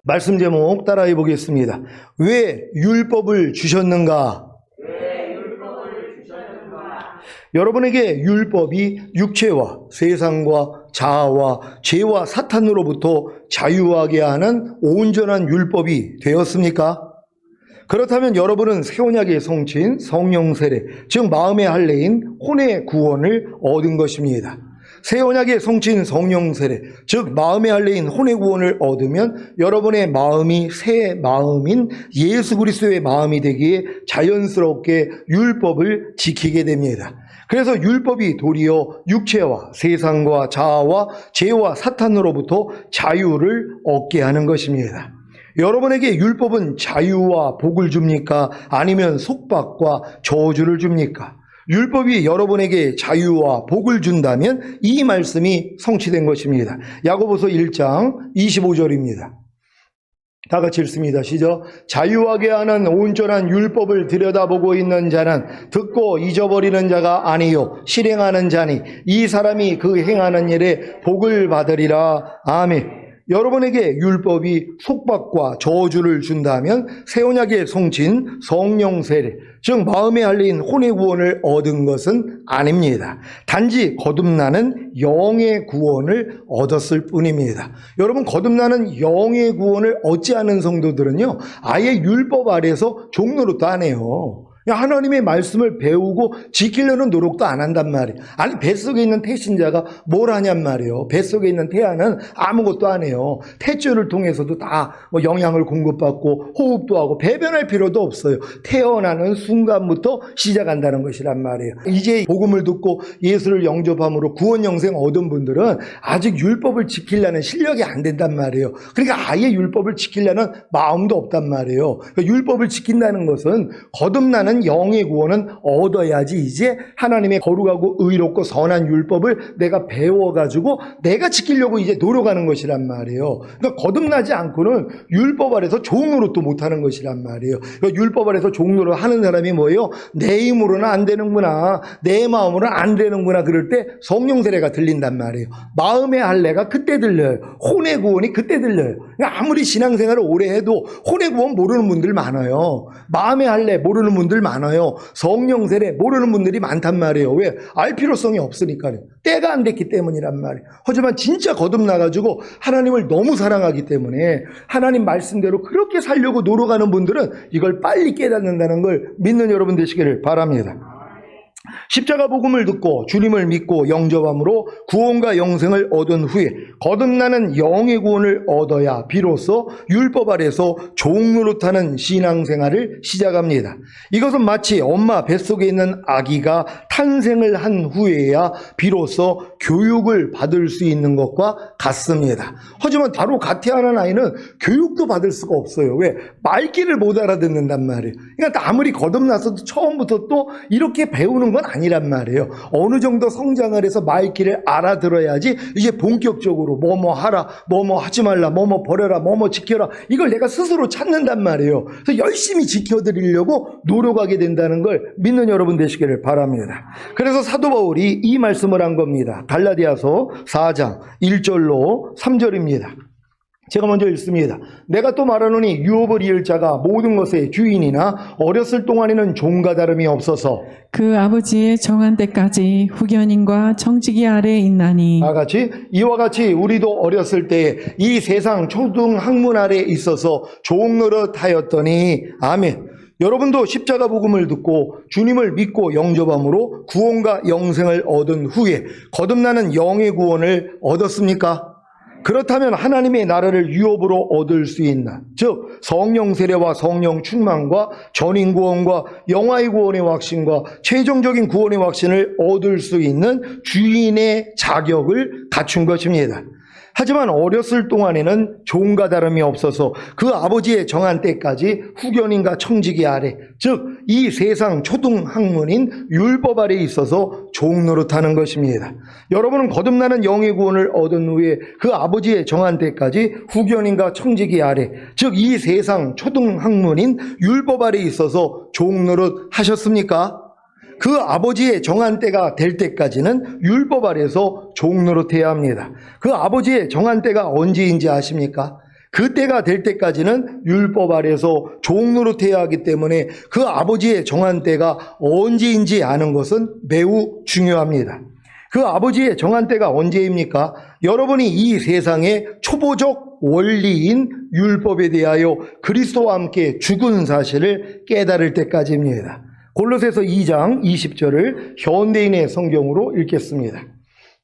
말씀 제목 따라해 보겠습니다. 왜 율법을 주셨는가? 여러분에게 율법이 육체와 세상과 자아와 죄와 사탄으로부터 자유하게 하는 온전한 율법이 되었습니까? 그렇다면 여러분은 새 언약의 성취인 성령 세례, 즉 마음의 할례인 혼의 구원을 얻은 것입니다. 새 언약의 성취인 성령 세례, 즉 마음의 할례인 혼의 구원을 얻으면 여러분의 마음이 새 마음인 예수 그리스도의 마음이 되기에 자연스럽게 율법을 지키게 됩니다. 그래서 율법이 도리어 육체와 세상과 자아와 죄와 사탄으로부터 자유를 얻게 하는 것입니다. 여러분에게 율법은 자유와 복을 줍니까? 아니면 속박과 저주를 줍니까? 율법이 여러분에게 자유와 복을 준다면 이 말씀이 성취된 것입니다. 야고보서 1장 25절입니다. 다 같이 읽습니다. 시작. 자유하게 하는 온전한 율법을 들여다보고 있는 자는 듣고 잊어버리는 자가 아니요 실행하는 자니 이 사람이 그 행하는 일에 복을 받으리라. 아멘. 여러분에게 율법이 속박과 저주를 준다면 새 언약의 성취인 성령 세례, 즉 마음의 할례인 혼의 구원을 얻은 것은 아닙니다. 단지 거듭나는 영의 구원을 얻었을 뿐입니다. 여러분, 거듭나는 영의 구원을 얻지 않은 성도들은요, 아예 율법 아래에서 종노릇도 안 해요. 하나님의 말씀을 배우고 지키려는 노력도 안 한단 말이에요. 아니, 뱃속에 있는 태신자가 뭘 하냔 말이에요. 뱃속에 있는 태아는 아무것도 안 해요. 태줄을 통해서도 다 영양을 공급받고 호흡도 하고 배변할 필요도 없어요. 태어나는 순간부터 시작한다는 것이란 말이에요. 이제 복음을 듣고 예수를 영접함으로 구원 영생 얻은 분들은 아직 율법을 지키려는 실력이 안 된단 말이에요. 그러니까 아예 율법을 지키려는 마음도 없단 말이에요. 그러니까 율법을 지킨다는 것은 거듭나는 영의 구원은 얻어야지 이제 하나님의 거룩하고 의롭고 선한 율법을 내가 배워가지고 내가 지키려고 이제 노력하는 것이란 말이에요. 그러니까 거듭나지 않고는 율법 아래서 종노릇도 못하는 것이란 말이에요. 그러니까 율법 아래서 종노릇 하는 사람이 뭐예요? 내 힘으로는 안 되는구나, 내 마음으로는 안 되는구나, 그럴 때 성령 세례가 들린단 말이에요. 마음의 할례가 그때 들려요. 혼의 구원이 그때 들려요. 그러니까 아무리 신앙생활을 오래 해도 혼의 구원 모르는 분들 많아요. 마음의 할례 모르는 분들 많아요. 성령 세례 모르는 분들이 많단 말이에요. 왜? 알 필요성이 없으니까요. 때가 안 됐기 때문이란 말이에요. 하지만 진짜 거듭나가지고 하나님을 너무 사랑하기 때문에 하나님 말씀대로 그렇게 살려고 노력하는 분들은 이걸 빨리 깨닫는다는 걸 믿는 여러분 되시기를 바랍니다. 십자가 복음을 듣고 주님을 믿고 영접함으로 구원과 영생을 얻은 후에 거듭나는 영의 구원을 얻어야 비로소 율법 아래서 종노릇하는 신앙생활을 시작합니다. 이것은 마치 엄마 뱃속에 있는 아기가 탄생을 한 후에야 비로소 교육을 받을 수 있는 것과 같습니다. 하지만 바로 갓 태어난 아이는 교육도 받을 수가 없어요. 왜? 말귀를 못 알아듣는단 말이에요. 그러니까 아무리 거듭나서도 처음부터 또 이렇게 배우는 건 아니란 말이에요. 어느 정도 성장을 해서 말귀를 알아들어야지 이제 본격적으로 뭐뭐 하라, 뭐뭐 하지 말라, 뭐뭐 버려라, 뭐뭐 지켜라, 이걸 내가 스스로 찾는단 말이에요. 그래서 열심히 지켜드리려고 노력하게 된다는 걸 믿는 여러분 되시기를 바랍니다. 그래서 사도 바울이 이 말씀을 한 겁니다. 갈라디아서 4장 1절로 3절입니다. 제가 먼저 읽습니다. 내가 또 말하노니 유업을 이을 자가 모든 것의 주인이나 어렸을 동안에는 종과 다름이 없어서 그 아버지의 정한 때까지 후견인과 청지기 아래에 있나니 다 같이 이와 같이 우리도 어렸을 때 이 세상 초등 학문 아래에 있어서 종노릇하였더니 아멘. 여러분도 십자가 복음을 듣고 주님을 믿고 영접함으로 구원과 영생을 얻은 후에 거듭나는 영의 구원을 얻었습니까? 그렇다면 하나님의 나라를 유업으로 얻을 수 있나? 즉 성령 세례와 성령 충만과 전인 구원과 영화의 구원의 확신과 최종적인 구원의 확신을 얻을 수 있는 주인의 자격을 갖춘 것입니다. 하지만 어렸을 동안에는 종과 다름이 없어서 그 아버지의 정한 때까지 후견인과 청지기 아래, 즉 이 세상 초등 학문인 율법 아래에 있어서 종노릇하는 것입니다. 여러분은 거듭나는 영의 구원을 얻은 후에 그 아버지의 정한 때까지 후견인과 청지기 아래, 즉 이 세상 초등 학문인 율법 아래에 있어서 종노릇 하셨습니까? 그 아버지의 정한 때가 될 때까지는 율법 아래에서 종노릇해야 합니다. 그 아버지의 정한 때가 언제인지 아십니까? 그때가 될 때까지는 율법 아래서 종노릇해야 하기 때문에 그 아버지의 정한 때가 언제인지 아는 것은 매우 중요합니다. 그 아버지의 정한 때가 언제입니까? 여러분이 이 세상의 초보적 원리인 율법에 대하여 그리스도와 함께 죽은 사실을 깨달을 때까지입니다. 골로새서 2장 20절을 현대인의 성경으로 읽겠습니다.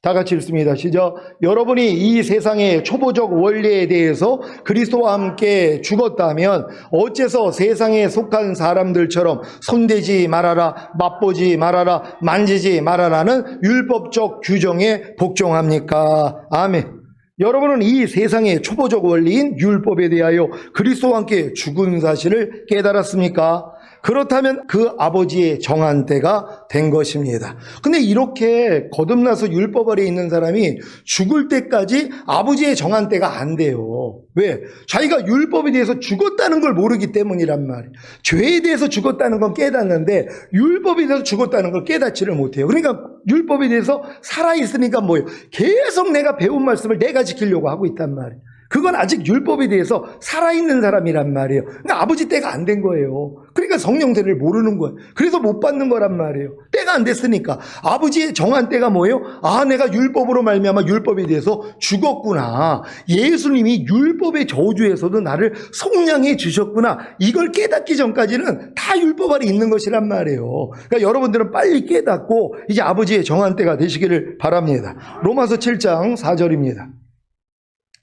다 같이 읽습니다. 시작. 여러분이 이 세상의 초보적 원리에 대해서 그리스도와 함께 죽었다면 어째서 세상에 속한 사람들처럼 손대지 말아라, 맛보지 말아라, 만지지 말아라는 율법적 규정에 복종합니까? 아멘. 여러분은 이 세상의 초보적 원리인 율법에 대하여 그리스도와 함께 죽은 사실을 깨달았습니까? 그렇다면 그 아버지의 정한 때가 된 것입니다. 근데 이렇게 거듭나서 율법 아래 있는 사람이 죽을 때까지 아버지의 정한 때가 안 돼요. 왜? 자기가 율법에 대해서 죽었다는 걸 모르기 때문이란 말이에요. 죄에 대해서 죽었다는 건 깨닫는데 율법에 대해서 죽었다는 걸 깨닫지를 못해요. 그러니까 율법에 대해서 살아있으니까 뭐예요? 계속 내가 배운 말씀을 내가 지키려고 하고 있단 말이에요. 그건 아직 율법에 대해서 살아있는 사람이란 말이에요. 그러니까 아버지 때가 안 된 거예요. 그러니까 성령 세례를 모르는 거예요. 그래서 못 받는 거란 말이에요. 때가 안 됐으니까. 아버지의 정한 때가 뭐예요? 아, 내가 율법으로 말미암아 율법에 대해서 죽었구나. 예수님이 율법의 저주에서도 나를 속량해 주셨구나. 이걸 깨닫기 전까지는 다 율법 아래 있는 것이란 말이에요. 그러니까 여러분들은 빨리 깨닫고 이제 아버지의 정한 때가 되시기를 바랍니다. 로마서 7장 4절입니다.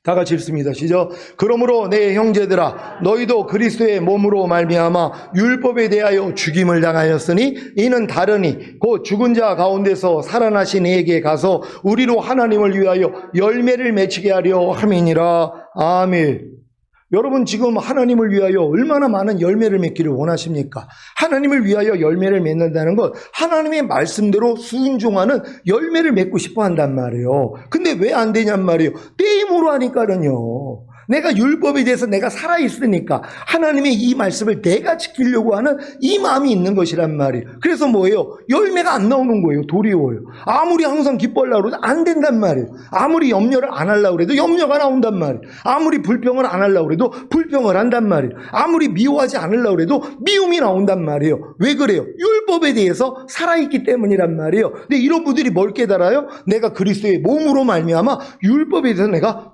다 같이 읽습니다. 시작. 그러므로 내 형제들아 너희도 그리스도의 몸으로 말미암아 율법에 대하여 죽임을 당하였으니 이는 다르니 곧 죽은 자 가운데서 살아나신 이에게 가서 우리로 하나님을 위하여 열매를 맺히게 하려 함이니라. 아멘. 여러분 지금 하나님을 위하여 얼마나 많은 열매를 맺기를 원하십니까? 하나님을 위하여 열매를 맺는다는 것, 하나님의 말씀대로 순종하는 열매를 맺고 싶어 한단 말이에요. 근데 왜 안 되냔 말이에요. 때임으로 하니까는요. 내가 율법에 대해서 내가 살아있으니까 하나님의 이 말씀을 내가 지키려고 하는 이 마음이 있는 것이란 말이에요. 그래서 뭐예요? 열매가 안 나오는 거예요. 도리어요. 아무리 항상 기뻐하려고 해도 안 된단 말이에요. 아무리 염려를 안 하려고 해도 염려가 나온단 말이에요. 아무리 불평을 안 하려고 해도 불평을 한단 말이에요. 아무리 미워하지 않으려고 해도 미움이 나온단 말이에요. 왜 그래요? 율법에 대해서 살아있기 때문이란 말이에요. 근데 이런 분들이 뭘 깨달아요? 내가 그리스도의 몸으로 말미암아 율법에 대해서 내가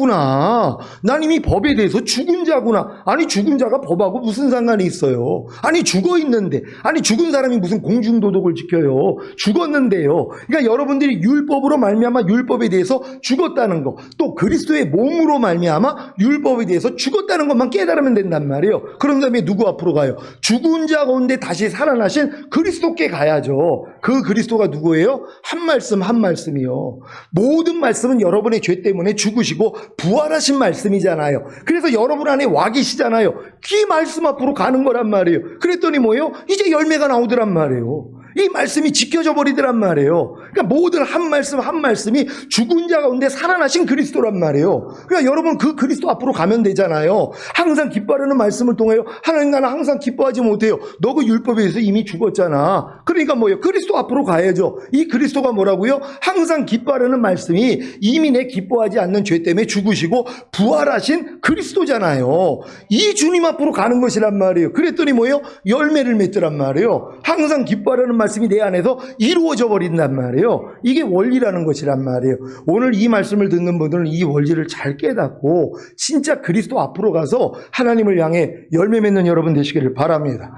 죽었구나. 난 이미 법에 대해서 죽은 자구나. 아니 죽은 자가 법하고 무슨 상관이 있어요? 아니 죽어 있는데, 아니 죽은 사람이 무슨 공중도덕을 지켜요? 죽었는데요. 그러니까 여러분들이 율법으로 말미암아 율법에 대해서 죽었다는 거, 또 그리스도의 몸으로 말미암아 율법에 대해서 죽었다는 것만 깨달으면 된단 말이에요. 그런 다음에 누구 앞으로 가요? 죽은 자 가운데 다시 살아나신 그리스도께 가야죠. 그 그리스도가 누구예요? 한 말씀 한 말씀이요. 모든 말씀은 여러분의 죄 때문에 죽으시고 부활하신 말씀이잖아요. 그래서 여러분 안에 와 계시잖아요. 그 말씀 앞으로 가는 거란 말이에요. 그랬더니 뭐예요? 이제 열매가 나오더란 말이에요. 이 말씀이 지켜져 버리더란 말이에요. 그러니까 모든 한 말씀 한 말씀이 죽은 자 가운데 살아나신 그리스도란 말이에요. 그러니까 여러분 그 그리스도 앞으로 가면 되잖아요. 항상 기뻐하는 말씀을 통하여 하나님 나는 항상 기뻐하지 못해요. 너 그 율법에 의해서 이미 죽었잖아. 그러니까 뭐예요? 그리스도 앞으로 가야죠. 이 그리스도가 뭐라고요? 항상 기뻐하는 말씀이 이미 내 기뻐하지 않는 죄 때문에 죽으시고 부활하신 그리스도잖아요. 이 주님 앞으로 가는 것이란 말이에요. 그랬더니 뭐예요? 열매를 맺더란 말이에요. 항상 기뻐하는 말씀이 내 안에서 이루어져 버린단 말이에요. 이게 원리라는 것이란 말이에요. 오늘 이 말씀을 듣는 분들은 이 원리를 잘 깨닫고 진짜 그리스도 앞으로 가서 하나님을 향해 열매 맺는 여러분 되시기를 바랍니다.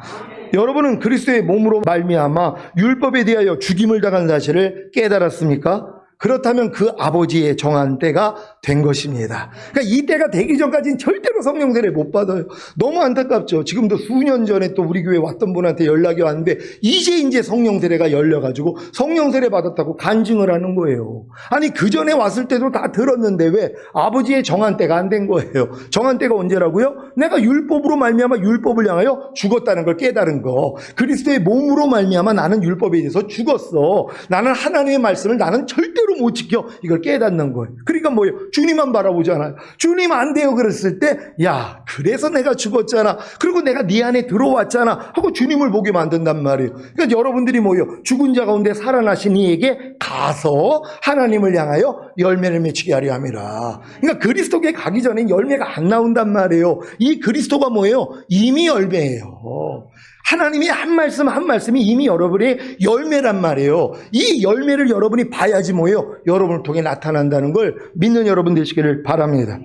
여러분은 그리스도의 몸으로 말미암아 율법에 대하여 죽임을 당한 사실을 깨달았습니까? 그렇다면 그 아버지의 정한 때가 된 것입니다. 그러니까 이 때가 되기 전까지는 절대로 성령 세례 못 받아요. 너무 안타깝죠. 지금도 수년 전에 또 우리 교회 왔던 분한테 연락이 왔는데 이제 성령 세례가 열려가지고 성령 세례 받았다고 간증을 하는 거예요. 아니 그 전에 왔을 때도 다 들었는데 왜 아버지의 정한 때가 안 된 거예요. 정한 때가 언제라고요? 내가 율법으로 말미암아 율법을 향하여 죽었다는 걸 깨달은 거. 그리스도의 몸으로 말미암아 나는 율법에 대해서 죽었어. 나는 하나님의 말씀을 나는 절대로 절대로 못 지켜. 이걸 깨닫는 거예요. 그러니까 뭐예요? 주님만 바라보잖아요. 주님 안 돼요 그랬을 때, 야, 그래서 내가 죽었잖아. 그리고 내가 네 안에 들어왔잖아 하고 주님을 보게 만든단 말이에요. 그러니까 여러분들이 뭐예요? 죽은 자 가운데 살아나신 이에게 가서 하나님을 향하여 열매를 맺히게 하려 함이라. 그러니까 그리스도께 가기 전에 열매가 안 나온단 말이에요. 이 그리스도가 뭐예요? 이미 열매예요. 하나님의 한 말씀 한 말씀이 이미 여러분의 열매란 말이에요. 이 열매를 여러분이 봐야지 뭐예요? 여러분을 통해 나타난다는 걸 믿는 여러분 되시기를 바랍니다.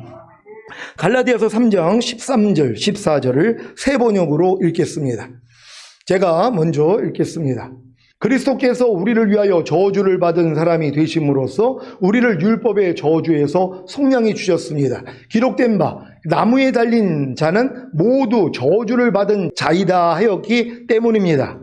갈라디아서 3장 13절 14절을 세 번역으로 읽겠습니다. 제가 먼저 읽겠습니다. 그리스도께서 우리를 위하여 저주를 받은 사람이 되심으로써 우리를 율법의 저주에서 속량해 주셨습니다. 기록된 바 나무에 달린 자는 모두 저주를 받은 자이다 하였기 때문입니다.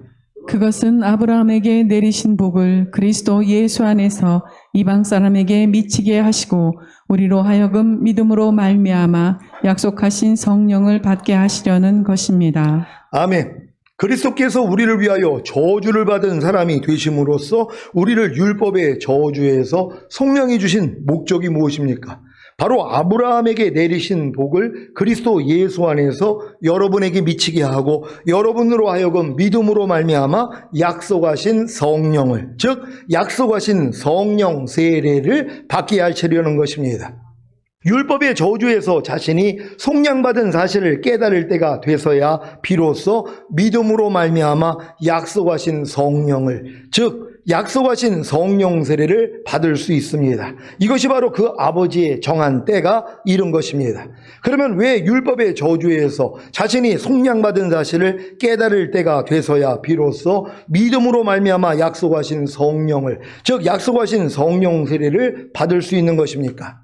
그것은 아브라함에게 내리신 복을 그리스도 예수 안에서 이방 사람에게 미치게 하시고 우리로 하여금 믿음으로 말미암아 약속하신 성령을 받게 하시려는 것입니다. 아멘. 그리스도께서 우리를 위하여 저주를 받은 사람이 되심으로써 우리를 율법의 저주에서 속량해 주신 목적이 무엇입니까? 바로 아브라함에게 내리신 복을 그리스도 예수 안에서 여러분에게 미치게 하고 여러분으로 하여금 믿음으로 말미암아 약속하신 성령을, 즉 약속하신 성령 세례를 받게 하시려는 것입니다. 율법의 저주에서 자신이 속량받은 사실을 깨달을 때가 돼서야 비로소 믿음으로 말미암아 약속하신 성령을, 즉 약속하신 성령 세례를 받을 수 있습니다. 이것이 바로 그 아버지의 정한 때가 이른 것입니다. 그러면 왜 율법의 저주에서 자신이 속량받은 사실을 깨달을 때가 돼서야 비로소 믿음으로 말미암아 약속하신 성령을, 즉 약속하신 성령 세례를 받을 수 있는 것입니까?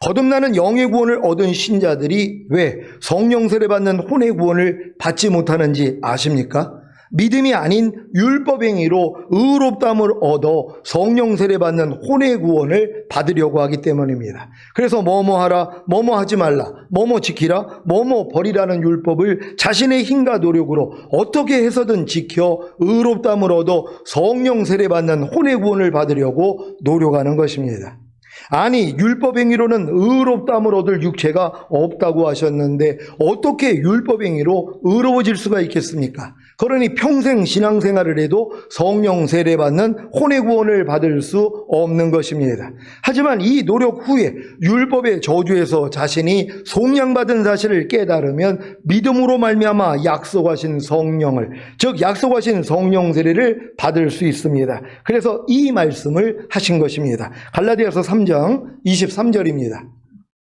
거듭나는 영의 구원을 얻은 신자들이 왜 성령 세례 받는 혼의 구원을 받지 못하는지 아십니까? 믿음이 아닌 율법 행위로 의롭다함을 얻어 성령 세례 받는 혼의 구원을 받으려고 하기 때문입니다. 그래서 뭐뭐 하라, 뭐뭐 하지 말라, 뭐뭐 지키라, 뭐뭐 버리라는 율법을 자신의 힘과 노력으로 어떻게 해서든 지켜 의롭다함을 얻어 성령 세례 받는 혼의 구원을 받으려고 노력하는 것입니다. 아니, 율법 행위로는 의롭다함을 얻을 육체가 없다고 하셨는데 어떻게 율법 행위로 의로워질 수가 있겠습니까? 그러니 평생 신앙생활을 해도 성령 세례 받는 혼의 구원을 받을 수 없는 것입니다. 하지만 이 노력 후에 율법의 저주에서 자신이 속량받은 사실을 깨달으면 믿음으로 말미암아 약속하신 성령을, 즉 약속하신 성령 세례를 받을 수 있습니다. 그래서 이 말씀을 하신 것입니다. 갈라디아서 3장 23절입니다.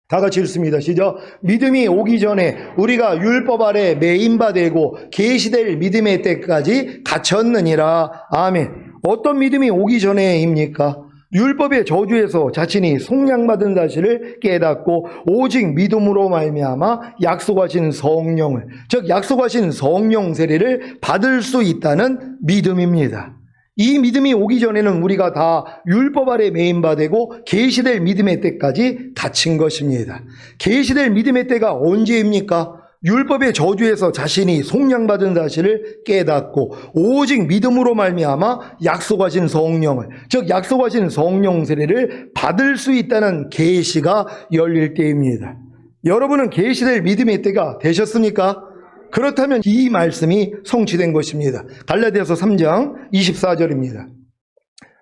다 같이 읽습니다. 시작. 믿음이 오기 전에 우리가 율법 아래 매인바 되고 계시될 믿음의 때까지 갇혔느니라. 아멘. 어떤 믿음이 오기 전에입니까? 율법의 저주에서 자신이 속량받은 사실을 깨닫고 오직 믿음으로 말미암아 약속하신 성령을, 즉 약속하신 성령 세례를 받을 수 있다는 믿음입니다. 이 믿음이 오기 전에는 우리가 다 율법 아래 매인바 되고 계시될 믿음의 때까지 갇힌 것입니다. 계시될 믿음의 때가 언제입니까? 율법의 저주에서 자신이 속량받은 사실을 깨닫고 오직 믿음으로 말미암아 약속하신 성령을, 즉 약속하신 성령 세례를 받을 수 있다는 계시가 열릴 때입니다. 여러분은 계시될 믿음의 때가 되셨습니까? 그렇다면 이 말씀이 성취된 것입니다. 갈라디아서 3장 24절입니다.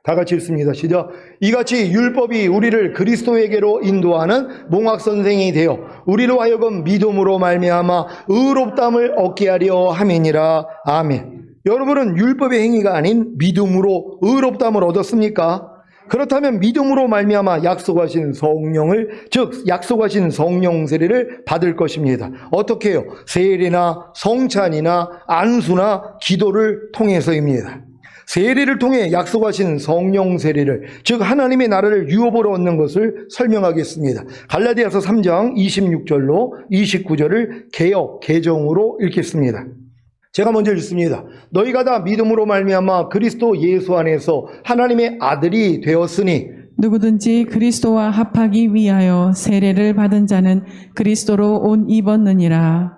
다 같이 읽습니다. 시작. 이같이 율법이 우리를 그리스도에게로 인도하는 몽학선생이 되어 우리로 하여금 믿음으로 말미암아 의롭다함을 얻게 하려 함이니라. 아멘. 여러분은 율법의 행위가 아닌 믿음으로 의롭다함을 얻었습니까? 그렇다면 믿음으로 말미암아 약속하신 성령을, 즉 약속하신 성령 세례를 받을 것입니다. 어떻게 해요? 세례나 성찬이나 안수나 기도를 통해서입니다. 세례를 통해 약속하신 성령 세례를, 즉 하나님의 나라를 유업으로 얻는 것을 설명하겠습니다. 갈라디아서 3장 26절로 29절을 개역 개정으로 읽겠습니다. 제가 먼저 읽습니다. 너희가 다 믿음으로 말미암아 그리스도 예수 안에서 하나님의 아들이 되었으니 누구든지 그리스도와 합하기 위하여 세례를 받은 자는 그리스도로 옷 입었느니라.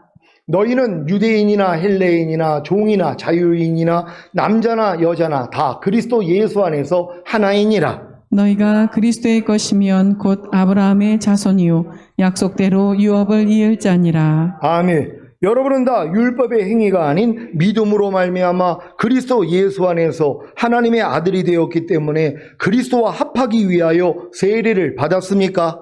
너희는 유대인이나 헬레인이나 종이나 자유인이나 남자나 여자나 다 그리스도 예수 안에서 하나이니라. 너희가 그리스도의 것이면 곧 아브라함의 자손이요 약속대로 유업을 이을 자니라. 아멘. 여러분은 다 율법의 행위가 아닌 믿음으로 말미암아 그리스도 예수 안에서 하나님의 아들이 되었기 때문에 그리스도와 합하기 위하여 세례를 받았습니까?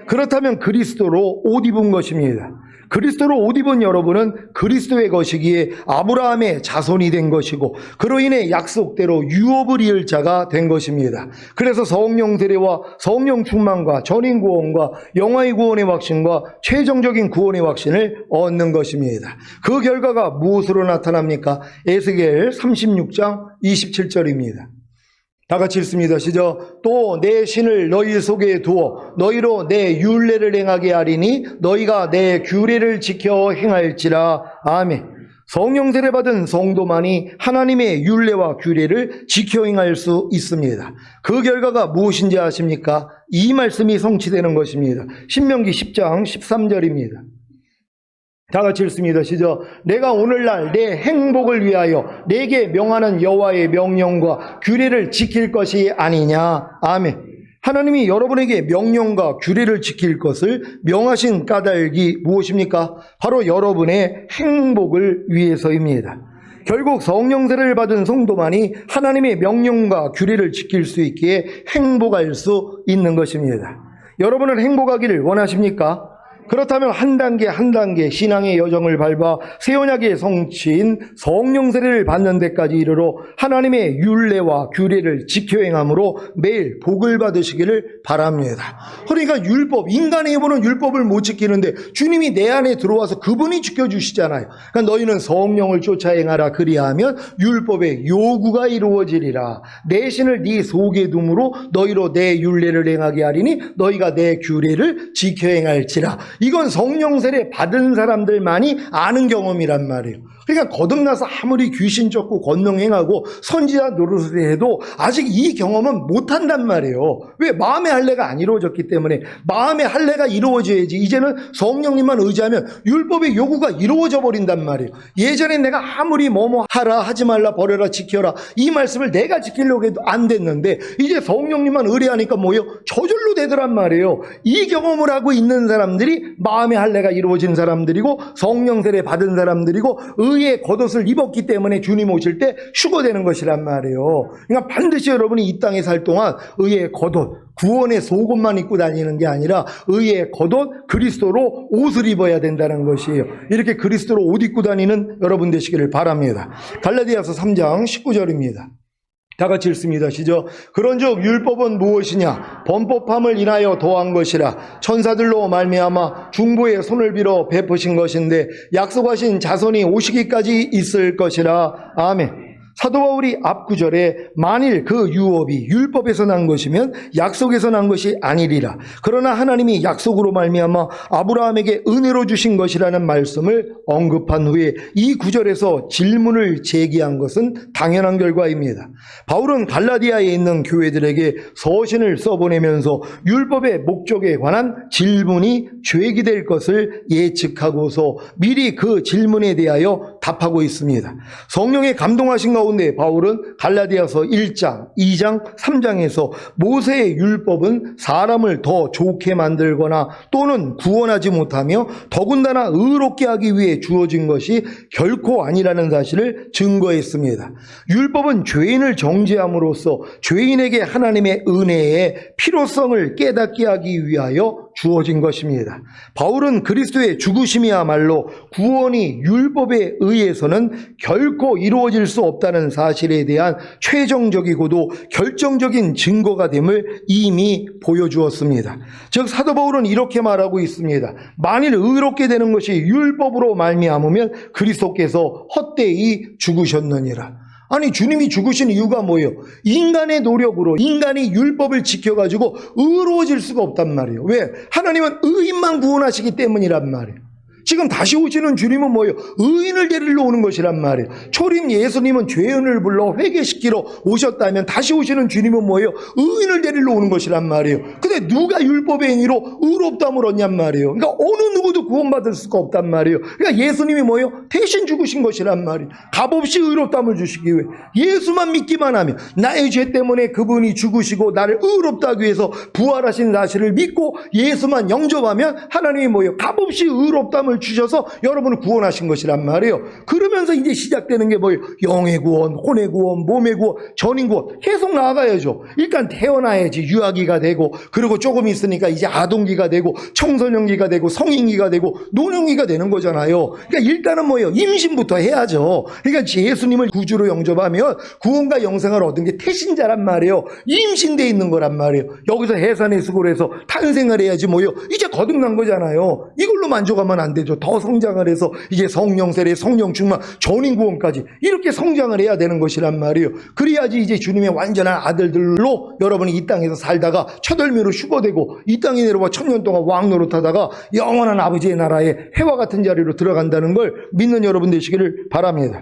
그렇다면 그리스도로 옷 입은 것입니다. 그리스도로 옷 입은 여러분은 그리스도의 것이기에 아브라함의 자손이 된 것이고 그로 인해 약속대로 유업을 이을 자가 된 것입니다. 그래서 성령 세례와 성령 충만과 전인 구원과 영화의 구원의 확신과 최종적인 구원의 확신을 얻는 것입니다. 그 결과가 무엇으로 나타납니까? 에스겔 36장 27절입니다. 다 같이 읽습니다. 시작. 또 내 신을 너희 속에 두어 너희로 내 율례를 행하게 하리니 너희가 내 규례를 지켜 행할지라. 아멘. 성령 세례 받은 성도만이 하나님의 율례와 규례를 지켜 행할 수 있습니다. 그 결과가 무엇인지 아십니까? 이 말씀이 성취되는 것입니다. 신명기 10장 13절입니다. 다 같이 읽습니다. 시작. 내가 오늘날 내 행복을 위하여 내게 명하는 여호와의 명령과 규례를 지킬 것이 아니냐. 아멘. 하나님이 여러분에게 명령과 규례를 지킬 것을 명하신 까닭이 무엇입니까? 바로 여러분의 행복을 위해서입니다. 결국 성령 세례를 받은 성도만이 하나님의 명령과 규례를 지킬 수 있기에 행복할 수 있는 것입니다. 여러분은 행복하기를 원하십니까? 그렇다면 한 단계 한 단계 신앙의 여정을 밟아 새 언약의 성취인 성령 세례를 받는 데까지 이르러 하나님의 율례와 규례를 지켜 행함으로 매일 복을 받으시기를 바랍니다. 그러니까 율법, 인간의 힘으로는 율법을 못 지키는데 주님이 내 안에 들어와서 그분이 지켜주시잖아요. 그러니까 너희는 성령을 쫓아 행하라. 그리하면 율법의 요구가 이루어지리라. 내 신을 네 속에 둠으로 너희로 내 율례를 행하게 하리니 너희가 내 규례를 지켜 행할지라. 이건 성령 세례 받은 사람들만이 아는 경험이란 말이에요. 그러니까 거듭나서 아무리 귀신 쫓고 권능행하고 선지자 노릇을 해도 아직 이 경험은 못한단 말이에요. 왜? 마음의 할례가 안 이루어졌기 때문에. 마음의 할례가 이루어져야지 이제는 성령님만 의지하면 율법의 요구가 이루어져 버린단 말이에요. 예전에 내가 아무리 뭐뭐 하라 하지 말라 버려라 지켜라 이 말씀을 내가 지키려고 해도 안 됐는데 이제 성령님만 의뢰하니까 뭐예요? 저절로 되더란 말이에요. 이 경험을 하고 있는 사람들이 마음의 할례가 이루어진 사람들이고 성령 세례 받은 사람들이고 의의 겉옷을 입었기 때문에 주님 오실 때 휴거되는 것이란 말이에요. 그러니까 반드시 여러분이 이 땅에 살 동안 의의 겉옷, 구원의 속옷만 입고 다니는 게 아니라 의의 겉옷, 그리스도로 옷을 입어야 된다는 것이에요. 이렇게 그리스도로 옷 입고 다니는 여러분 되시기를 바랍니다. 갈라디아서 3장 19절입니다. 다 같이 읽습니다. 시작. 그런즉 율법은 무엇이냐? 범법함을 인하여 더한 것이라. 천사들로 말미암아 중보의 손을 빌어 베푸신 것인데 약속하신 자손이 오시기까지 있을 것이라. 아멘. 사도 바울이 앞 구절에 만일 그 유업이 율법에서 난 것이면 약속에서 난 것이 아니리라. 그러나 하나님이 약속으로 말미암아 아브라함에게 은혜로 주신 것이라는 말씀을 언급한 후에 이 구절에서 질문을 제기한 것은 당연한 결과입니다. 바울은 갈라디아에 있는 교회들에게 서신을 써보내면서 율법의 목적에 관한 질문이 죄기될 것을 예측하고서 미리 그 질문에 대하여 답하고 있습니다. 성령의 감동하신 가운데 바울은 갈라디아서 1장, 2장, 3장에서 모세의 율법은 사람을 더 좋게 만들거나 또는 구원하지 못하며 더군다나 의롭게 하기 위해 주어진 것이 결코 아니라는 사실을 증거했습니다. 율법은 죄인을 정죄함으로써 죄인에게 하나님의 은혜의 필요성을 깨닫게 하기 위하여 주어진 것입니다. 바울은 그리스도의 죽으심이야말로 구원이 율법에 의해서는 결코 이루어질 수 없다는 사실에 대한 최종적이고도 결정적인 증거가 됨을 이미 보여주었습니다. 즉 사도 바울은 이렇게 말하고 있습니다. 만일 의롭게 되는 것이 율법으로 말미암으면 그리스도께서 헛되이 죽으셨느니라. 아니 주님이 죽으신 이유가 뭐예요? 인간의 노력으로 인간이 율법을 지켜가지고 의로워질 수가 없단 말이에요. 왜? 하나님은 의인만 구원하시기 때문이란 말이에요. 지금 다시 오시는 주님은 뭐예요? 의인을 데리러 오는 것이란 말이에요. 초림 예수님은 죄인을 불러 회개시키러 오셨다면 다시 오시는 주님은 뭐예요? 의인을 데리러 오는 것이란 말이에요. 근데 누가 율법의 행위로 의롭다함을 얻냔 말이에요. 그러니까 어느 누구도 구원받을 수가 없단 말이에요. 그러니까 예수님이 뭐예요? 대신 죽으신 것이란 말이에요. 값없이 의롭다함을 주시기 위해 예수만 믿기만 하면, 나의 죄 때문에 그분이 죽으시고 나를 의롭다 하기 위해서 부활하신 사실을 믿고 예수만 영접하면 하나님이 뭐예요? 값없이 의롭다함을 주셔서 여러분을 구원하신 것이란 말이에요. 그러면서 이제 시작되는 게 뭐예요? 영의 구원, 혼의 구원, 몸의 구원, 전인 구원 계속 나아가야죠. 일단 태어나야지 유아기가 되고, 그리고 조금 있으니까 이제 아동기가 되고, 청소년기가 되고, 성인기가 되고, 노년기가 되는 거잖아요. 그러니까 일단은 뭐예요? 임신부터 해야죠. 그러니까 예수님을 구주로 영접하면 구원과 영생을 얻은 게 태신자란 말이에요. 임신돼 있는 거란 말이에요. 여기서 해산의 수고를 해서 탄생을 해야지 뭐예요? 이제 거듭난 거잖아요. 이걸로 만족하면 안 되죠. 더 성장을 해서 이제 성령 세례, 성령 충만, 전인 구원까지 이렇게 성장을 해야 되는 것이란 말이에요. 그래야지 이제 주님의 완전한 아들들로 여러분이 이 땅에서 살다가 첫월미로 휴거되고 이 땅에 내려와 1000년 동안 왕 노릇하다가 영원한 아버지의 나라에 해와 같은 자리로 들어간다는 걸 믿는 여러분 되시기를 바랍니다.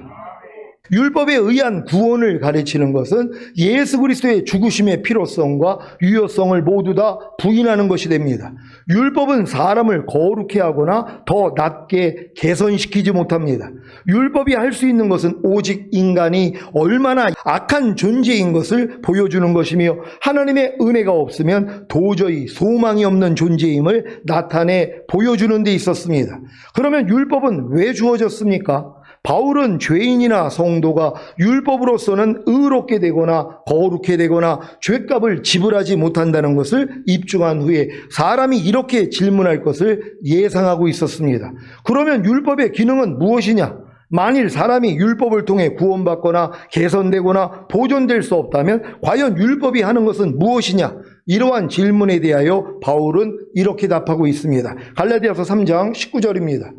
율법에 의한 구원을 가르치는 것은 예수 그리스도의 죽으심의 필요성과 유효성을 모두 다 부인하는 것이 됩니다. 율법은 사람을 거룩해 하거나 더 낮게 개선시키지 못합니다. 율법이 할 수 있는 것은 오직 인간이 얼마나 악한 존재인 것을 보여주는 것이며, 하나님의 은혜가 없으면 도저히 소망이 없는 존재임을 나타내 보여주는 데 있었습니다. 그러면 율법은 왜 주어졌습니까? 바울은 죄인이나 성도가 율법으로서는 의롭게 되거나 거룩해 되거나 죄값을 지불하지 못한다는 것을 입증한 후에 사람이 이렇게 질문할 것을 예상하고 있었습니다. 그러면 율법의 기능은 무엇이냐? 만일 사람이 율법을 통해 구원받거나 개선되거나 보존될 수 없다면 과연 율법이 하는 것은 무엇이냐? 이러한 질문에 대하여 바울은 이렇게 답하고 있습니다. 갈라디아서 3장 19절입니다.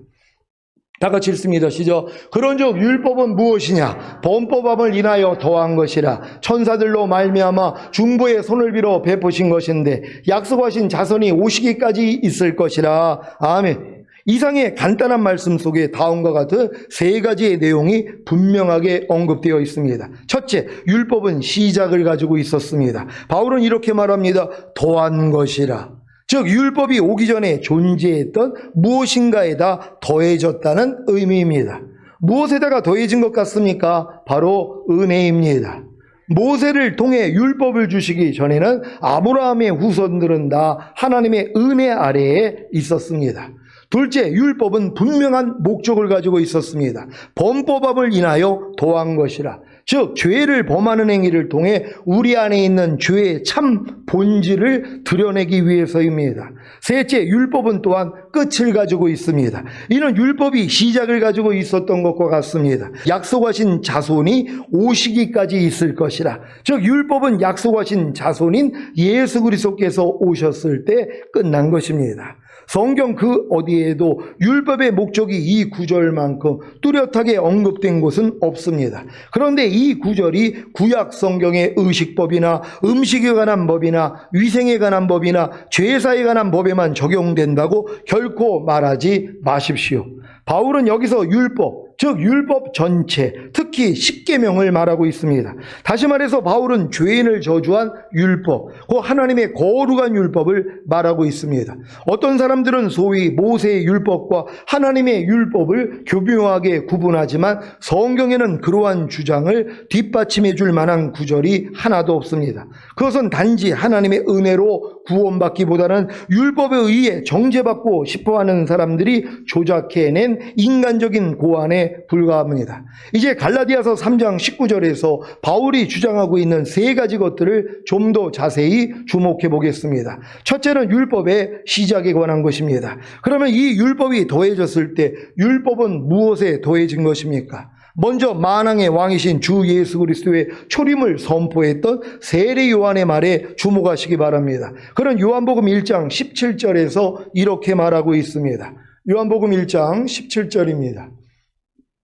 다 같이 읽습니다. 시작. 그런즉 율법은 무엇이냐? 범법함을 인하여 더한 것이라. 천사들로 말미암아 중보의 손을 빌어 베푸신 것인데 약속하신 자손이 오시기까지 있을 것이라. 아멘. 이상의 간단한 말씀 속에 다음과 같은 세 가지의 내용이 분명하게 언급되어 있습니다. 첫째, 율법은 시작을 가지고 있었습니다. 바울은 이렇게 말합니다. 더한 것이라. 즉 율법이 오기 전에 존재했던 무엇인가에다 더해졌다는 의미입니다. 무엇에다가 더해진 것 같습니까? 바로 은혜입니다. 모세를 통해 율법을 주시기 전에는 아브라함의 후손들은 다 하나님의 은혜 아래에 있었습니다. 둘째, 율법은 분명한 목적을 가지고 있었습니다. 범법함을 인하여 더한 것이라. 즉 죄를 범하는 행위를 통해 우리 안에 있는 죄의 참 본질을 드러내기 위해서입니다. 셋째, 율법은 또한 끝을 가지고 있습니다. 이는 율법이 시작을 가지고 있었던 것과 같습니다. 약속하신 자손이 오시기까지 있을 것이라. 즉 율법은 약속하신 자손인 예수 그리스도께서 오셨을 때 끝난 것입니다. 성경 그 어디에도 율법의 목적이 이 구절만큼 뚜렷하게 언급된 곳은 없습니다. 그런데 이 구절이 구약 성경의 의식법이나 음식에 관한 법이나 위생에 관한 법이나 제사에 관한 법에만 적용된다고 결코 말하지 마십시오. 바울은 여기서 율법, 즉 율법 전체, 특히 십계명을 말하고 있습니다. 다시 말해서 바울은 죄인을 저주한 율법, 그 하나님의 거룩한 율법을 말하고 있습니다. 어떤 사람들은 소위 모세의 율법과 하나님의 율법을 교묘하게 구분하지만 성경에는 그러한 주장을 뒷받침해 줄 만한 구절이 하나도 없습니다. 그것은 단지 하나님의 은혜로 구원받기보다는 율법에 의해 정죄받고 싶어하는 사람들이 조작해낸 인간적인 고안에 불과합니다. 이제 갈라디아서 3장 19절에서 바울이 주장하고 있는 세 가지 것들을 좀 더 자세히 주목해 보겠습니다. 첫째는 율법의 시작에 관한 것입니다. 그러면 이 율법이 더해졌을 때 율법은 무엇에 더해진 것입니까? 먼저 만왕의 왕이신 주 예수 그리스도의 초림을 선포했던 세례 요한의 말에 주목하시기 바랍니다. 그런 요한복음 1장 17절에서 이렇게 말하고 있습니다. 요한복음 1장 17절입니다.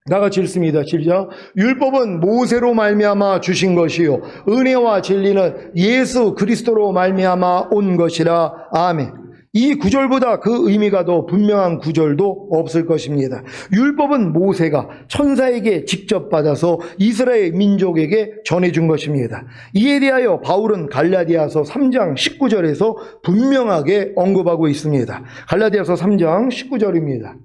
다 같이 읽습니다. 시작. 율법은 모세로 말미암아 주신 것이요 은혜와 진리는 예수 그리스도로 말미암아 온 것이라. 아멘. 이 구절보다 그 의미가 더 분명한 구절도 없을 것입니다. 율법은 모세가 천사에게 직접 받아서 이스라엘 민족에게 전해준 것입니다. 이에 대하여 바울은 갈라디아서 3장 19절에서 분명하게 언급하고 있습니다. 갈라디아서 3장 19절입니다.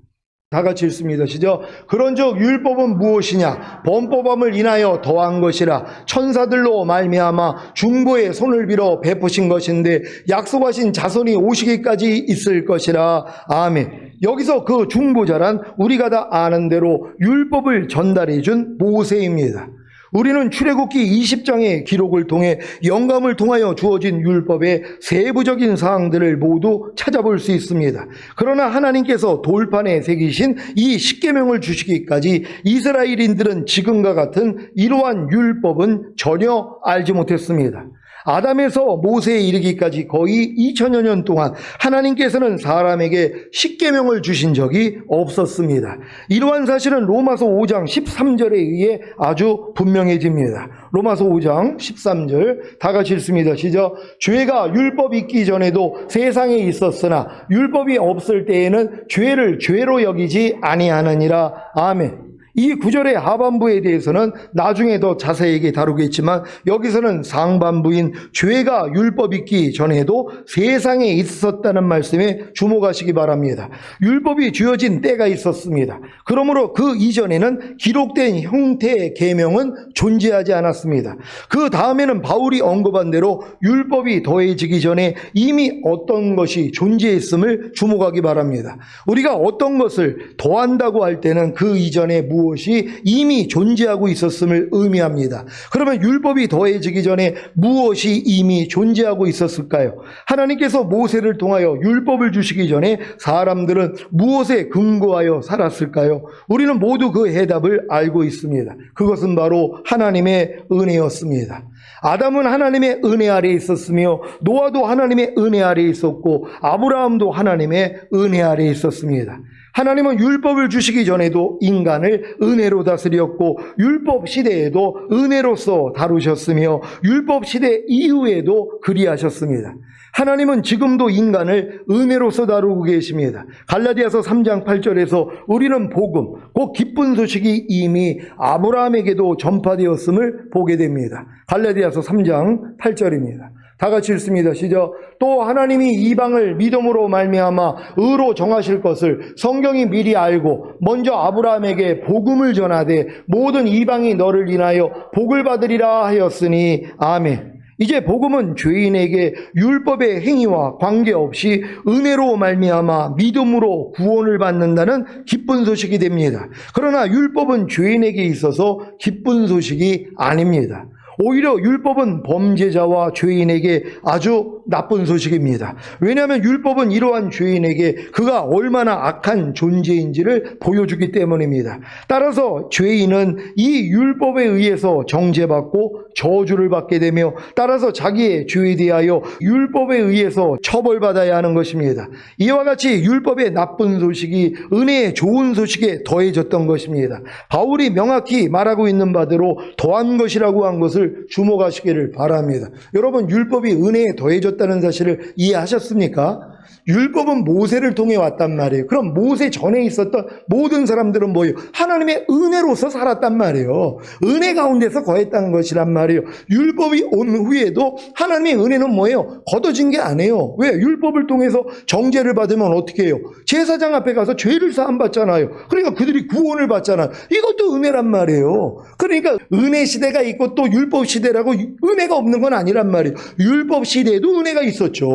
다 같이 읽습니다. 시작. 그런즉 율법은 무엇이냐? 범법함을 인하여 더한 것이라. 천사들로 말미암아 중보의 손을 빌어 베푸신 것인데 약속하신 자손이 오시기까지 있을 것이라. 아멘. 여기서 그 중보자란 우리가 다 아는 대로 율법을 전달해 준 모세입니다. 우리는 출애굽기 20장의 기록을 통해 영감을 통하여 주어진 율법의 세부적인 사항들을 모두 찾아볼 수 있습니다. 그러나 하나님께서 돌판에 새기신 이 십계명을 주시기까지 이스라엘인들은 지금과 같은 이러한 율법은 전혀 알지 못했습니다. 아담에서 모세에 이르기까지 거의 2000여 년 동안 하나님께서는 사람에게 십계명을 주신 적이 없었습니다. 이러한 사실은 로마서 5장 13절에 의해 아주 분명해집니다. 로마서 5장 13절 다 같이 읽습니다. 시작. 죄가 율법 있기 전에도 세상에 있었으나 율법이 없을 때에는 죄를 죄로 여기지 아니하느니라. 아멘. 이 구절의 하반부에 대해서는 나중에 더 자세하게 다루겠지만 여기서는 상반부인 죄가 율법 있기 전에도 세상에 있었다는 말씀에 주목하시기 바랍니다. 율법이 주어진 때가 있었습니다. 그러므로 그 이전에는 기록된 형태의 계명은 존재하지 않았습니다. 그 다음에는 바울이 언급한 대로 율법이 더해지기 전에 이미 어떤 것이 존재했음을 주목하기 바랍니다. 우리가 어떤 것을 더한다고 할 때는 그 이전에 무엇이 이미 존재하고 있었음을 의미합니다. 그러면 율법이 더해지기 전에 무엇이 이미 존재하고 있었을까요? 하나님께서 모세를 통하여 율법을 주시기 전에 사람들은 무엇에 근거하여 살았을까요? 우리는 모두 그 해답을 알고 있습니다. 그것은 바로 하나님의 은혜였습니다. 아담은 하나님의 은혜 아래에 있었으며 노아도 하나님의 은혜 아래에 있었고 아브라함도 하나님의 은혜 아래에 있었습니다. 하나님은 율법을 주시기 전에도 인간을 은혜로 다스렸고 율법 시대에도 은혜로서 다루셨으며 율법 시대 이후에도 그리하셨습니다. 하나님은 지금도 인간을 은혜로서 다루고 계십니다. 갈라디아서 3장 8절에서 우리는 복음, 곧 기쁜 소식이 이미 아브라함에게도 전파되었음을 보게 됩니다. 갈라디아서 3장 8절입니다. 다 같이 읽습니다. 시작. 또 하나님이 이방을 믿음으로 말미암아 의로 정하실 것을 성경이 미리 알고 먼저 아브라함에게 복음을 전하되 모든 이방이 너를 인하여 복을 받으리라 하였으니 아멘. 이제 복음은 죄인에게 율법의 행위와 관계없이 은혜로 말미암아 믿음으로 구원을 받는다는 기쁜 소식이 됩니다. 그러나 율법은 죄인에게 있어서 기쁜 소식이 아닙니다. 오히려 율법은 범죄자와 죄인에게 아주 나쁜 소식입니다. 왜냐하면 율법은 이러한 죄인에게 그가 얼마나 악한 존재인지를 보여주기 때문입니다. 따라서 죄인은 이 율법에 의해서 정죄받고 저주를 받게 되며 따라서 자기의 죄에 대하여 율법에 의해서 처벌받아야 하는 것입니다. 이와 같이 율법의 나쁜 소식이 은혜의 좋은 소식에 더해졌던 것입니다. 바울이 명확히 말하고 있는 바대로 더한 것이라고 한 것을 주목하시기를 바랍니다. 여러분, 율법이 은혜에 더해졌다는 사실을 이해하셨습니까? 율법은 모세를 통해 왔단 말이에요. 그럼 모세 전에 있었던 모든 사람들은 뭐예요? 하나님의 은혜로서 살았단 말이에요. 은혜 가운데서 거했다는 것이란 말이에요. 율법이 온 후에도 하나님의 은혜는 뭐예요? 걷어진 게 아니에요. 왜? 율법을 통해서 정죄를 받으면 어떻게 해요? 제사장 앞에 가서 죄를 사함 받잖아요. 그러니까 그들이 구원을 받잖아요. 이것도 은혜란 말이에요. 그러니까 은혜 시대가 있고 또 율법 시대라고 은혜가 없는 건 아니란 말이에요. 율법 시대에도 은혜가 있었죠.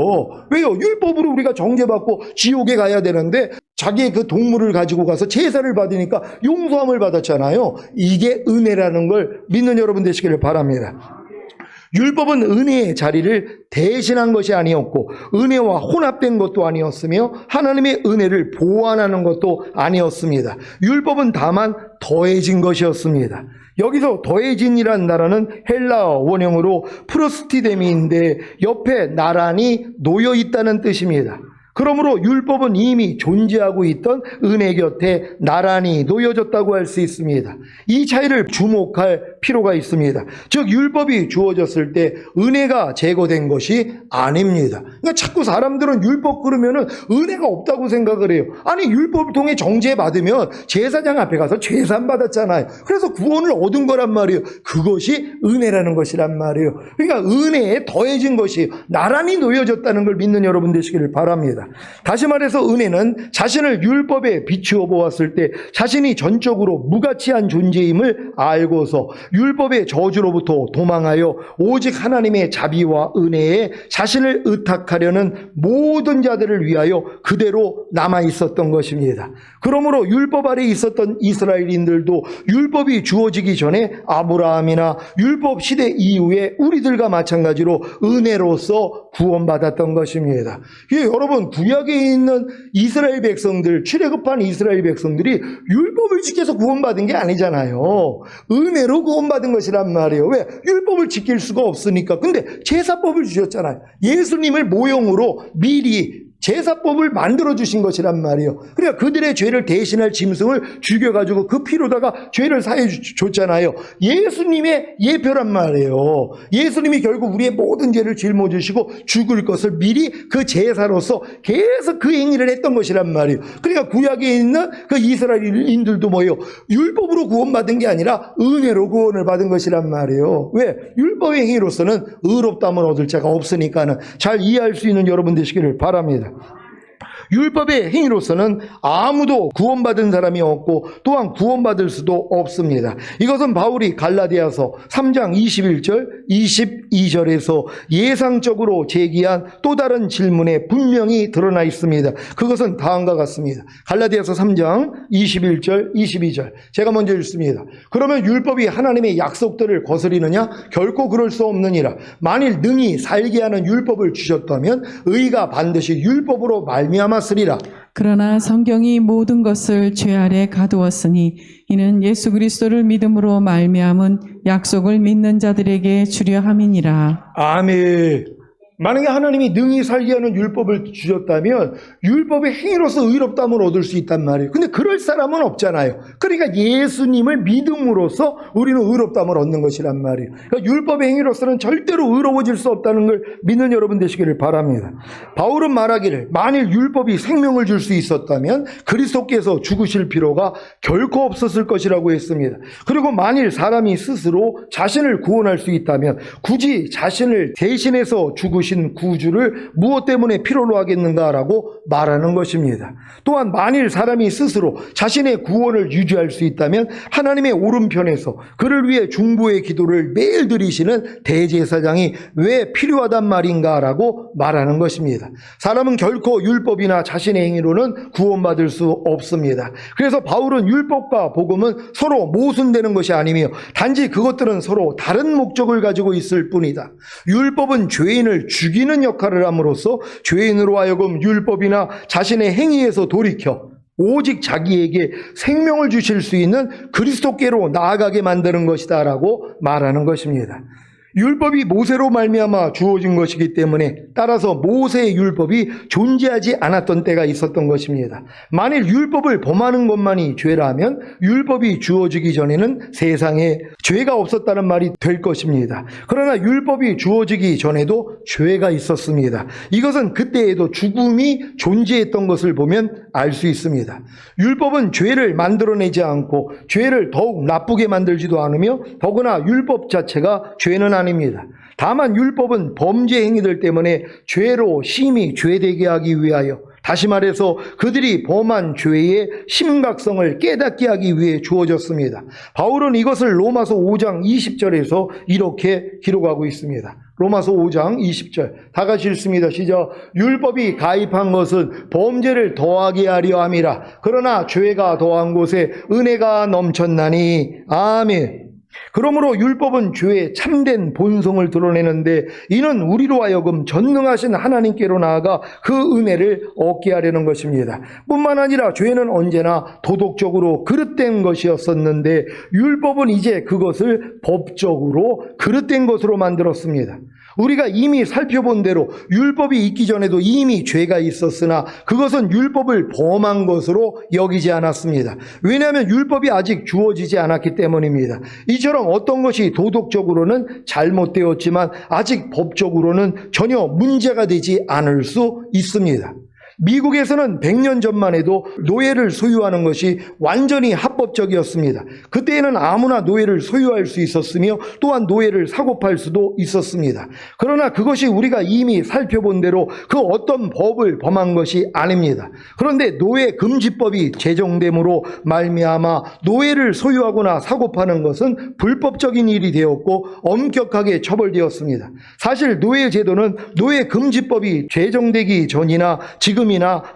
왜요? 율법으로 우리가 정죄받고 지옥에 가야 되는데 자기의 그 동물을 가지고 가서 제사를 받으니까 용서함을 받았잖아요. 이게 은혜라는 걸 믿는 여러분 되시기를 바랍니다. 율법은 은혜의 자리를 대신한 것이 아니었고 은혜와 혼합된 것도 아니었으며 하나님의 은혜를 보완하는 것도 아니었습니다. 율법은 다만 더해진 것이었습니다. 여기서 더해진이란 나라는 헬라어 원형으로 프로스티데미인데 옆에 나란히 놓여 있다는 뜻입니다. 그러므로 율법은 이미 존재하고 있던 은혜 곁에 나란히 놓여졌다고 할 수 있습니다. 이 차이를 주목할 필요가 있습니다. 즉 율법이 주어졌을 때 은혜가 제거된 것이 아닙니다. 그러니까 자꾸 사람들은 율법 그러면은 은혜가 없다고 생각을 해요. 아니 율법을 통해 정죄받으면 제사장 앞에 가서 죄산 받았잖아요. 그래서 구원을 얻은 거란 말이에요. 그것이 은혜라는 것이란 말이에요. 그러니까 은혜에 더해진 것이 나란히 놓여졌다는 걸 믿는 여러분 되시기를 바랍니다. 다시 말해서 은혜는 자신을 율법에 비추어 보았을 때 자신이 전적으로 무가치한 존재임을 알고서 율법의 저주로부터 도망하여 오직 하나님의 자비와 은혜에 자신을 의탁하려는 모든 자들을 위하여 그대로 남아 있었던 것입니다. 그러므로 율법 아래 있었던 이스라엘인들도 율법이 주어지기 전에 아브라함이나 율법 시대 이후에 우리들과 마찬가지로 은혜로서 구원받았던 것입니다. 여러분 구약에 있는 이스라엘 백성들, 출애굽한 이스라엘 백성들이 율법을 지켜서 구원받은 게 아니잖아요. 은혜로 구원받은 것이란 말이에요. 왜? 율법을 지킬 수가 없으니까. 근데 제사법을 주셨잖아요. 예수님을 모형으로 미리 제사법을 만들어주신 것이란 말이에요. 그러니까 그들의 죄를 대신할 짐승을 죽여가지고 그 피로다가 죄를 사해 줬잖아요. 예수님의 예표란 말이에요. 예수님이 결국 우리의 모든 죄를 짊어지시고 죽을 것을 미리 그 제사로서 계속 그 행위를 했던 것이란 말이에요. 그러니까 구약에 있는 그 이스라엘인들도 뭐예요? 율법으로 구원받은 게 아니라 은혜로 구원을 받은 것이란 말이에요. 왜? 율법의 행위로서는 의롭다함을 얻을 자가 없으니까는 잘 이해할 수 있는 여러분 되시기를 바랍니다. 율법의 행위로서는 아무도 구원받은 사람이 없고 또한 구원받을 수도 없습니다. 이것은 바울이 갈라디아서 3장 21절, 22절에서 예상적으로 제기한 또 다른 질문에 분명히 드러나 있습니다. 그것은 다음과 같습니다. 갈라디아서 3장 21절, 22절. 제가 먼저 읽습니다. 그러면 율법이 하나님의 약속들을 거스리느냐? 결코 그럴 수 없느니라. 만일 능히 살게 하는 율법을 주셨다면 의가 반드시 율법으로 말미암아 쓰리라. 그러나 성경이 모든 것을 죄 아래 가두었으니 이는 예수 그리스도를 믿음으로 말미암은 약속을 믿는 자들에게 주려 함이니라. 아멘. 만약에 하나님이 능히 살게 하는 율법을 주셨다면 율법의 행위로서 의롭다함을 얻을 수 있단 말이에요. 근데 그럴 사람은 없잖아요. 그러니까 예수님을 믿음으로써 우리는 의롭다함을 얻는 것이란 말이에요. 그러니까 율법의 행위로서는 절대로 의로워질 수 없다는 걸 믿는 여러분 되시기를 바랍니다. 바울은 말하기를 만일 율법이 생명을 줄 수 있었다면 그리스도께서 죽으실 필요가 결코 없었을 것이라고 했습니다. 그리고 만일 사람이 스스로 자신을 구원할 수 있다면 굳이 자신을 대신해서 죽으신 구주를 무엇 때문에 필요로 하겠는가라고 말하는 것입니다. 또한 만일 사람이 스스로 자신의 구원을 유지할 수 있다면 하나님의 오른편에서 그를 위해 중보의 기도를 매일 드리시는 대제사장이 왜 필요하단 말인가라고 말하는 것입니다. 사람은 결코 율법이나 자신의 행위로는 구원받을 수 없습니다. 그래서 바울은 율법과 복음은 서로 모순되는 것이 아니며 단지 그것들은 서로 다른 목적을 가지고 있을 뿐이다. 율법은 죄인을 죽이는 역할을 함으로써 죄인으로 하여금 율법이나 자신의 행위에서 돌이켜 오직 자기에게 생명을 주실 수 있는 그리스도께로 나아가게 만드는 것이다 라고 말하는 것입니다. 율법이 모세로 말미암아 주어진 것이기 때문에 따라서 모세의 율법이 존재하지 않았던 때가 있었던 것입니다. 만일 율법을 범하는 것만이 죄라면 율법이 주어지기 전에는 세상에 죄가 없었다는 말이 될 것입니다. 그러나 율법이 주어지기 전에도 죄가 있었습니다. 이것은 그때에도 죽음이 존재했던 것을 보면 알 수 있습니다. 율법은 죄를 만들어내지 않고 죄를 더욱 나쁘게 만들지도 않으며 더구나 율법 자체가 죄는 아닙니다. 다만 율법은 범죄 행위들 때문에 죄로 심히 죄되게 하기 위하여, 다시 말해서 그들이 범한 죄의 심각성을 깨닫게 하기 위해 주어졌습니다. 바울은 이것을 로마서 5장 20절에서 이렇게 기록하고 있습니다. 로마서 5장 20절 다 같이 읽습니다. 시작. 율법이 가입한 것은 범죄를 더하게 하려 함이라. 그러나 죄가 더한 곳에 은혜가 넘쳤나니. 아멘. 그러므로 율법은 죄의 참된 본성을 드러내는데 이는 우리로 하여금 전능하신 하나님께로 나아가 그 은혜를 얻게 하려는 것입니다. 뿐만 아니라 죄는 언제나 도덕적으로 그릇된 것이었었는데 율법은 이제 그것을 법적으로 그릇된 것으로 만들었습니다. 우리가 이미 살펴본 대로 율법이 있기 전에도 이미 죄가 있었으나 그것은 율법을 범한 것으로 여기지 않았습니다. 왜냐하면 율법이 아직 주어지지 않았기 때문입니다. 이처럼 어떤 것이 도덕적으로는 잘못되었지만 아직 법적으로는 전혀 문제가 되지 않을 수 있습니다. 미국에서는 100년 전만 해도 노예를 소유하는 것이 완전히 합법적이었습니다. 그때에는 아무나 노예를 소유할 수 있었으며 또한 노예를 사고팔 수도 있었습니다. 그러나 그것이 우리가 이미 살펴본 대로 그 어떤 법을 범한 것이 아닙니다. 그런데 노예 금지법이 제정됨으로 말미암아 노예를 소유하거나 사고파는 것은 불법적인 일이 되었고 엄격하게 처벌되었습니다. 사실 노예 제도는 노예 금지법이 제정되기 전이나 지금이나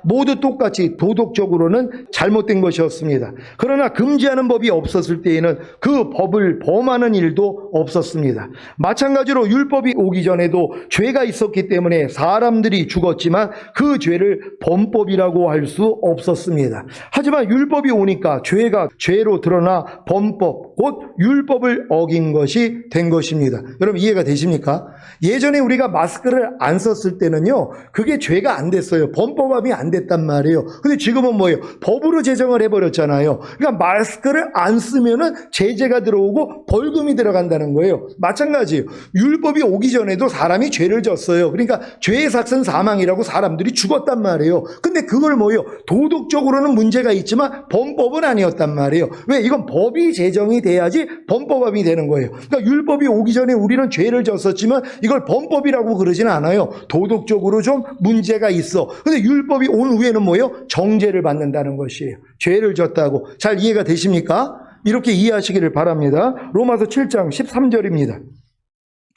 모두 똑같이 도덕적으로는 잘못된 것이었습니다. 그러나 금지하는 법이 없었을 때에는 그 법을 범하는 일도 없었습니다. 마찬가지로 율법이 오기 전에도 죄가 있었기 때문에 사람들이 죽었지만 그 죄를 범법이라고 할 수 없었습니다. 하지만 율법이 오니까 죄가 죄로 드러나 범법, 곧 율법을 어긴 것이 된 것입니다. 여러분 이해가 되십니까? 예전에 우리가 마스크를 안 썼을 때는요, 그게 죄가 안 됐어요. 범법이 안 됐단 말이에요. 근데 지금은 뭐예요? 법으로 제정을 해버렸잖아요. 그러니까 마스크를 안 쓰면은 제재가 들어오고 벌금이 들어간다는 거예요. 마찬가지예요. 율법이 오기 전에도 사람이 죄를 졌어요. 그러니까 죄의 삭은 사망이라고 사람들이 죽었단 말이에요. 근데 그걸 뭐예요? 도덕적으로는 문제가 있지만 범법은 아니었단 말이에요. 왜? 이건 법이 제정이 돼야지 범법이 되는 거예요. 그러니까 율법이 오기 전에 우리는 죄를 졌었지만 이걸 범법이라고 그러지는 않아요. 도덕적으로 좀 문제가 있어. 근데 율법이 온 후에는 뭐예요? 정죄를 받는다는 것이에요. 죄를 졌다고. 잘 이해가 되십니까? 이렇게 이해하시기를 바랍니다. 로마서 7장 13절입니다.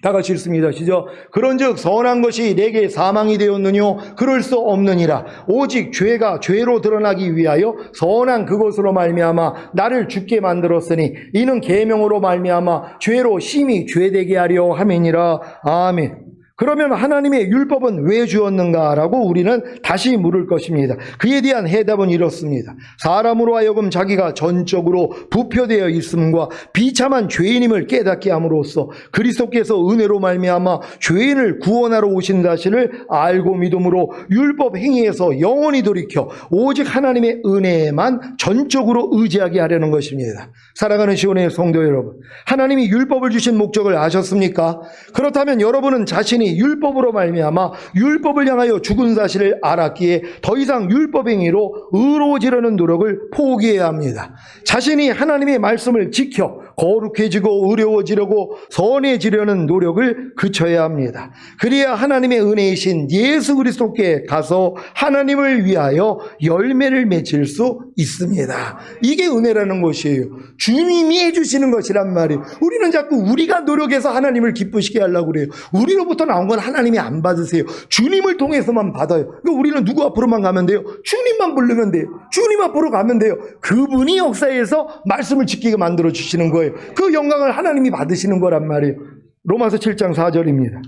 다 같이 읽습니다. 시작. 그런즉 선한 것이 내게 사망이 되었느뇨? 그럴 수 없느니라. 오직 죄가 죄로 드러나기 위하여 선한 그것으로 말미암아 나를 죽게 만들었으니 이는 계명으로 말미암아 죄로 심히 죄되게 하려 함이니라. 아멘. 그러면 하나님의 율법은 왜 주었는가라고 우리는 다시 물을 것입니다. 그에 대한 해답은 이렇습니다. 사람으로 하여금 자기가 전적으로 부표되어 있음과 비참한 죄인임을 깨닫게 함으로써 그리스도께서 은혜로 말미암아 죄인을 구원하러 오신 사실을 알고 믿음으로 율법 행위에서 영원히 돌이켜 오직 하나님의 은혜에만 전적으로 의지하게 하려는 것입니다. 사랑하는 시온의 성도 여러분, 하나님이 율법을 주신 목적을 아셨습니까? 그렇다면 여러분은 자신이 율법으로 말미암아 율법을 향하여 죽은 사실을 알았기에 더 이상 율법 행위로 의로워지려는 노력을 포기해야 합니다. 자신이 하나님의 말씀을 지켜 거룩해지고 의로워지려고 선해지려는 노력을 그쳐야 합니다. 그래야 하나님의 은혜이신 예수 그리스도께 가서 하나님을 위하여 열매를 맺을 수 있습니다. 이게 은혜라는 것이에요. 주님이 해주시는 것이란 말이에요. 우리는 자꾸 우리가 노력해서 하나님을 기쁘시게 하려고 그래요. 우리로부터 나온 건 하나님이 안 받으세요. 주님을 통해서만 받아요. 그러니까 우리는 누구 앞으로만 가면 돼요? 주님만 부르면 돼요. 주님 앞으로 가면 돼요. 그분이 역사에서 말씀을 지키게 만들어 주시는 거예요. 그 영광을 하나님이 받으시는 거란 말이에요. 로마서 7장 4절입니다.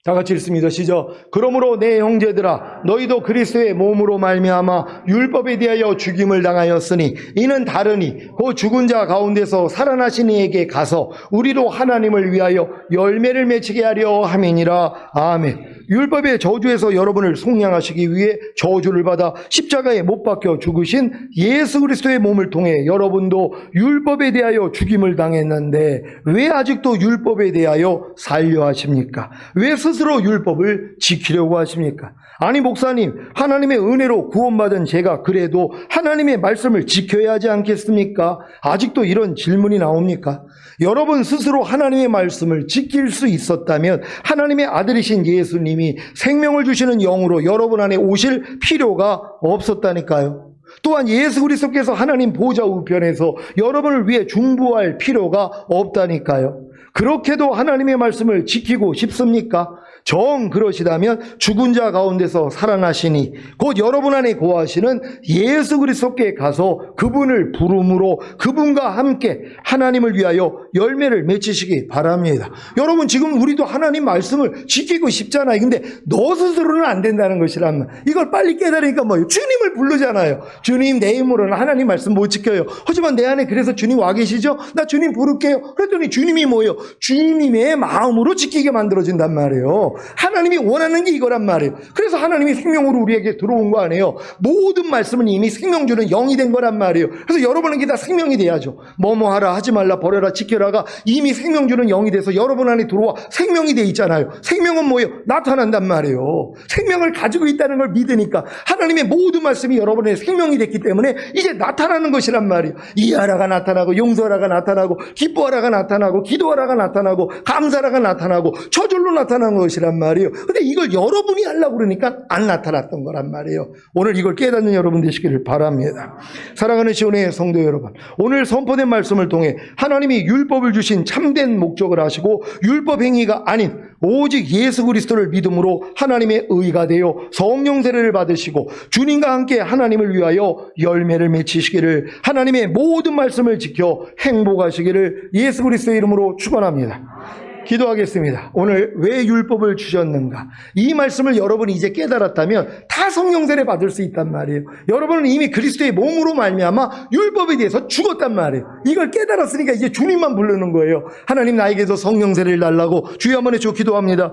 다 같이 읽습니다. 시작. 그러므로 내 형제들아 너희도 그리스도의 몸으로 말미암아 율법에 대하여 죽임을 당하였으니 이는 다르니 그 죽은 자 가운데서 살아나신 이에게 가서 우리로 하나님을 위하여 열매를 맺히게 하려 함이니라. 아멘. 율법의 저주에서 여러분을 속량하시기 위해 저주를 받아 십자가에 못 박혀 죽으신 예수 그리스도의 몸을 통해 여러분도 율법에 대하여 죽임을 당했는데 왜 아직도 율법에 대하여 살려 하십니까? 왜 스스로 율법을 지키려고 하십니까? 아니 목사님, 하나님의 은혜로 구원받은 제가 그래도 하나님의 말씀을 지켜야 하지 않겠습니까? 아직도 이런 질문이 나옵니까? 여러분 스스로 하나님의 말씀을 지킬 수 있었다면 하나님의 아들이신 예수님이 생명을 주시는 영으로 여러분 안에 오실 필요가 없었다니까요. 또한 예수 그리스도께서 하나님 보좌 우편에서 여러분을 위해 중보할 필요가 없다니까요. 그렇게도 하나님의 말씀을 지키고 싶습니까? 정 그러시다면 죽은 자 가운데서 살아나시니 곧 여러분 안에 거하시는 예수 그리스도께 가서 그분을 부름으로 그분과 함께 하나님을 위하여 열매를 맺히시기 바랍니다. 여러분, 지금 우리도 하나님 말씀을 지키고 싶잖아요. 근데 너 스스로는 안 된다는 것이란 말. 이걸 빨리 깨달으니까 뭐예요? 주님을 부르잖아요. 주님, 내 힘으로는 하나님 말씀 못 지켜요. 하지만 내 안에 그래서 주님 와 계시죠? 나 주님 부를게요. 그랬더니 주님이 뭐예요? 주님의 마음으로 지키게 만들어진단 말이에요. 하나님이 원하는 게 이거란 말이에요. 그래서 하나님이 생명으로 우리에게 들어온 거 아니에요. 모든 말씀은 이미 생명 주는 영이 된 거란 말이에요. 그래서 여러분에게 다 생명이 돼야죠. 뭐뭐 하라, 하지 말라, 버려라, 지켜라가 이미 생명 주는 영이 돼서 여러분 안에 들어와 생명이 돼 있잖아요. 생명은 뭐예요? 나타난단 말이에요. 생명을 가지고 있다는 걸 믿으니까 하나님의 모든 말씀이 여러분의 생명이 됐기 때문에 이제 나타나는 것이란 말이에요. 이해하라가 나타나고, 용서하라가 나타나고, 기뻐하라가 나타나고, 기도하라가 나타나고, 감사하라가 나타나고, 저절로 나타나는 것이란 말이에요. 근데 이걸 여러분이 하려고 그러니까 안 나타났던 거란 말이에요. 오늘 이걸 깨닫는 여러분 되시기를 바랍니다. 사랑하는 시온의 성도 여러분, 오늘 선포된 말씀을 통해 하나님이 율법을 주신 참된 목적을 하시고 율법 행위가 아닌 오직 예수 그리스도를 믿음으로 하나님의 의가 되어 성령 세례를 받으시고 주님과 함께 하나님을 위하여 열매를 맺히시기를, 하나님의 모든 말씀을 지켜 행복하시기를 예수 그리스도의 이름으로 축원합니다. 기도하겠습니다. 오늘 왜 율법을 주셨는가? 이 말씀을 여러분이 이제 깨달았다면 다 성령 세례 받을 수 있단 말이에요. 여러분은 이미 그리스도의 몸으로 말미암아 율법에 대해서 죽었단 말이에요. 이걸 깨달았으니까 이제 주님만 부르는 거예요. 하나님, 나에게도 성령 세례를 달라고 주여 한번 해주고 기도합니다.